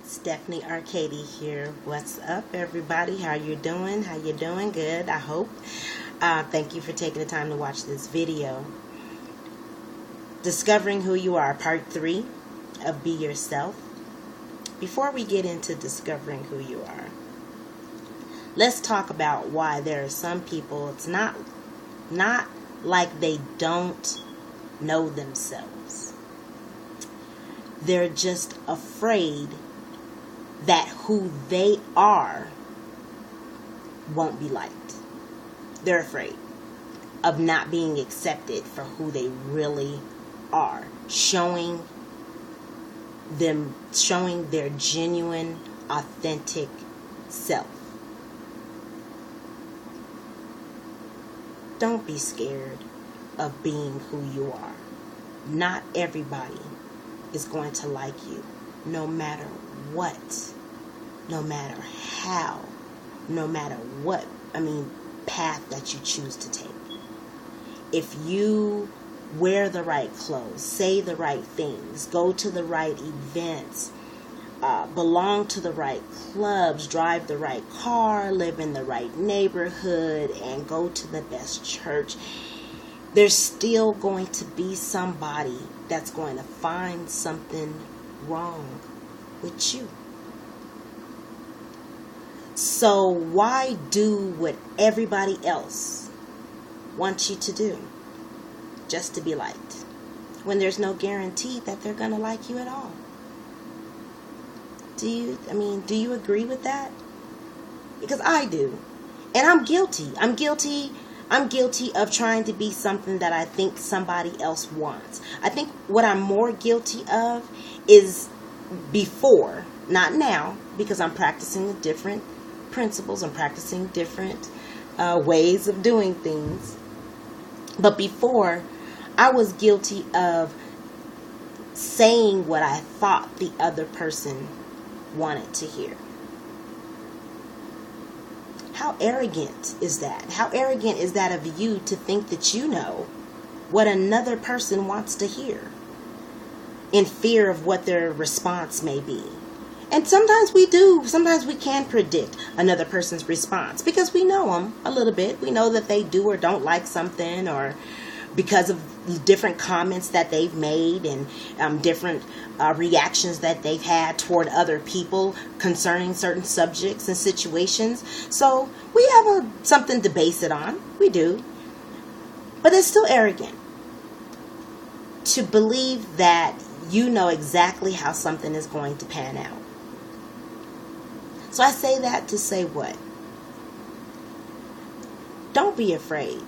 Stephanie Arkadie here. What's up, everybody? How you doing? How you doing? Good, I hope. Thank you for taking the time to watch this video. Discovering Who You Are, Part 3 of Be Yourself. Before we get into discovering who you are, let's talk about why there are some people, it's not like they don't know themselves. They're just afraid that who they are won't be liked. They're afraid of not being accepted for who they really are, showing their genuine, authentic self. Don't be scared of being who you are. Not everybody is going to like you, no matter what, no matter how, no matter what, path that you choose to take. If you wear the right clothes, say the right things, go to the right events, belong to the right clubs, drive the right car, live in the right neighborhood, and go to the best church, there's still going to be somebody that's going to find something wrong with you. So why do what everybody else wants you to do just to be liked when there's no guarantee that they're going to like you at all? Do you agree with that? Because I do. And I'm guilty. I'm guilty of trying to be something that I think somebody else wants. I think what I'm more guilty of is before, not now, because I'm practicing different principles, I'm practicing different ways of doing things. But before, I was guilty of saying what I thought the other person wanted to hear. How arrogant is that? How arrogant is that of you to think that you know what another person wants to hear in fear of what their response may be? And sometimes we do. Sometimes we can predict another person's response because we know them a little bit. We know that they do or don't like something, or because of different comments that they've made and different reactions that they've had toward other people concerning certain subjects and situations. So we have something to base it on. We do. But it's still arrogant to believe that you know exactly how something is going to pan out. So I say that to say what? Don't be afraid.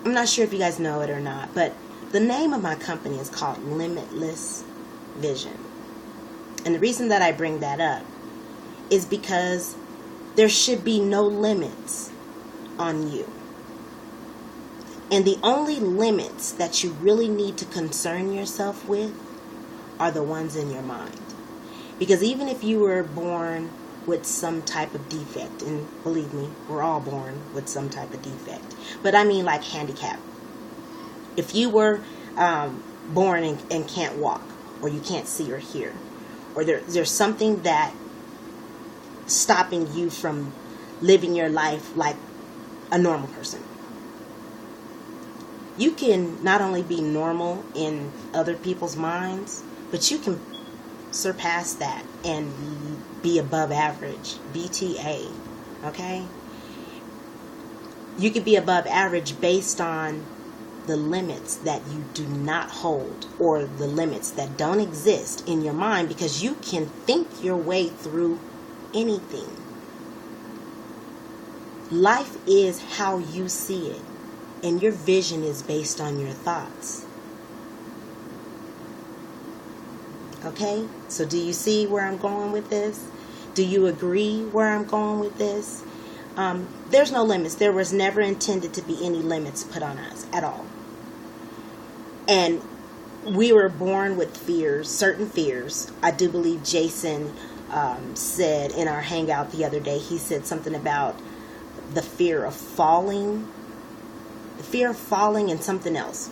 I'm not sure if you guys know it or not, but the name of my company is called Limitless Vision. And the reason that I bring that up is because there should be no limits on you. And the only limits that you really need to concern yourself with are the ones in your mind. Because even if you were born with some type of defect, and believe me, we're all born with some type of defect, but I mean like handicap. If you were born and can't walk, or you can't see or hear, or there's something that stopping you from living your life like a normal person, you can not only be normal in other people's minds, but you can surpass that and be above average. BTA. Okay? You could be above average based on the limits that you do not hold, or the limits that don't exist in your mind, because you can think your way through anything. Life is how you see it, and your vision is based on your thoughts. Okay? So do you see where I'm going with this? Do you agree where I'm going with this? There's no limits. There was never intended to be any limits put on us at all. And we were born with fears, certain fears. I do believe Jason said in our hangout the other day, he said something about the fear of falling and something else.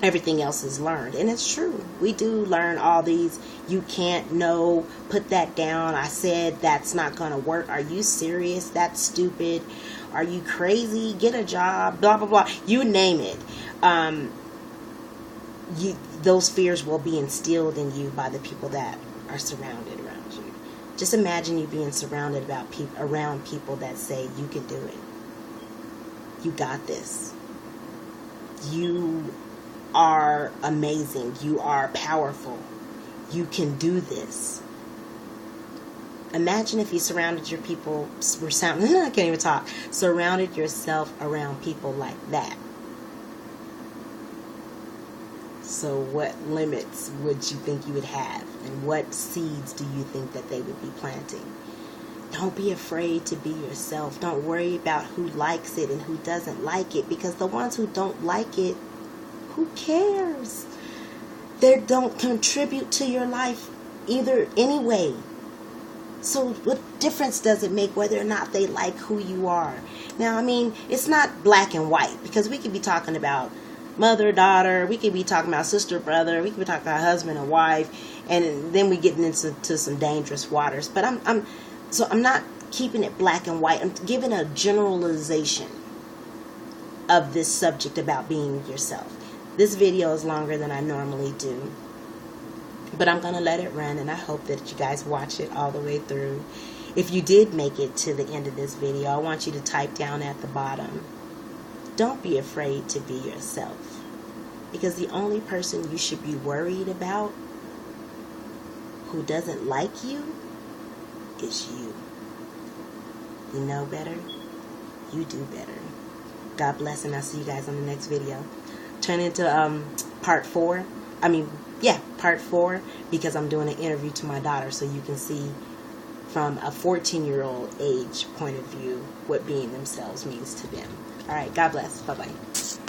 everything else is learned. And it's true. We do learn all these, you can't, no, put that down. I said that's not going to work. Are you serious? That's stupid. Are you crazy? Get a job, blah, blah, blah. You name it. Those fears will be instilled in you by the people that are surrounded around you. Just imagine you being surrounded around people that say you can do it. You got this. You are amazing. You are powerful. You can do this. Imagine if you surrounded your people, I can't even talk, surrounded yourself around people like that. So what limits would you think you would have? And what seeds do you think that they would be planting? Don't be afraid to be yourself. Don't worry about who likes it and who doesn't like it, because the ones who don't like it, who cares? They don't contribute to your life either anyway. So what difference does it make whether or not they like who you are? Now, I mean, it's not black and white, because we could be talking about mother, daughter, we could be talking about sister, brother, we could be talking about husband and wife, and then we get into some dangerous waters. But I'm not keeping it black and white. I'm giving a generalization of this subject about being yourself. This video is longer than I normally do, but I'm going to let it run, and I hope that you guys watch it all the way through. If you did make it to the end of this video, I want you to type down at the bottom, don't be afraid to be yourself, because the only person you should be worried about who doesn't like you is you. You know better. You do better. God bless, and I'll see you guys on the next video. Turn into part 4, because I'm doing an interview to my daughter, so you can see from a 14-year-old age point of view what being themselves means to them. All right, God bless. Bye-bye.